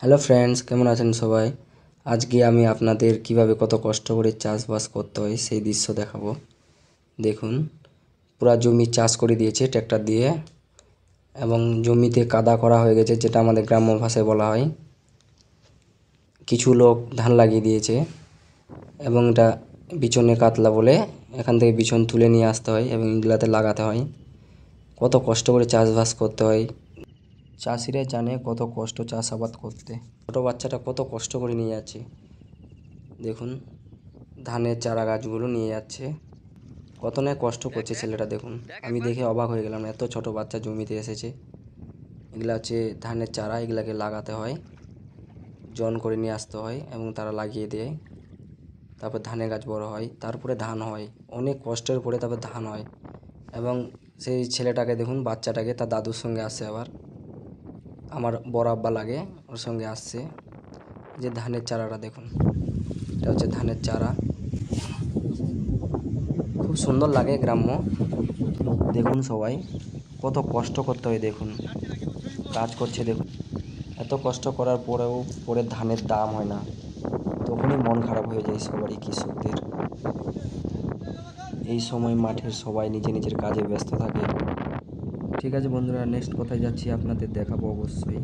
Hello friends, কেমন আছেন সবাই? আজকে আমি আপনাদের কিভাবে কত কষ্ট করে চাষবাস করতে হয় সেই দৃশ্য দেখাবো। দেখুন, পুরা জমি চাষ করে দিয়েছে ট্র্যাক্টর দিয়ে এবং জমিতে কাদা করা হয়ে গেছে, যেটা আমাদের গ্রাম্য ভাষায় বলা হয়। কিছু লোক ধান লাগিয়ে দিয়েছে এবং এটা বিচনে কাতলা বলে, এখান থেকে বিচন তুলে নিয়ে আসতে হয় এবং এগুলাতে লাগাতে হয়। কত কষ্ট করে চাষবাস করতে হয়, চাষিরা জানে কত কষ্ট চাষাবাদ করতে। ছোটো বাচ্চাটা কত কষ্ট করে নিয়ে যাচ্ছে। দেখুন, ধানের চারা গাছগুলো নিয়ে যাচ্ছে, কত না কষ্ট করছে ছেলেটা। দেখুন, আমি দেখে অবাক হয়ে গেলাম, এত ছোট বাচ্চা জমিতে এসেছে। এগুলা হচ্ছে ধানের চারা, এগুলাকে লাগাতে হয়, জন করে নিয়ে আসতে হয় এবং তারা লাগিয়ে দেয়। তারপর ধানের গাছ বড় হয়, তারপরে ধান হয়, অনেক কষ্টের পরে তারপর ধান হয়। এবং সেই ছেলেটাকে দেখুন, বাচ্চাটাকে তার দাদুর সঙ্গে আসছে, আবার আমার বড় আব্বা লাগে, ওর সঙ্গে আসছে। যে ধানের চারাটা দেখুন, এটা হচ্ছে ধানের চারা, খুব সুন্দর লাগে গ্রাম্য। দেখুন সবাই, কত কষ্ট করতে হয়। দেখুন, কাজ করছে। দেখুন, এত কষ্ট করার পরেও পরে ধানের দাম হয় না, তখনই মন খারাপ হয়ে যায় সবারই, কৃষকদের। এই সময় মাঠের সবাই নিজের নিজের কাজে ব্যস্ত থাকে। ঠিক আছে বন্ধুরা, নেক্সট কোথায় যাচ্ছি আপনাদের দেখাবো অবশ্যই।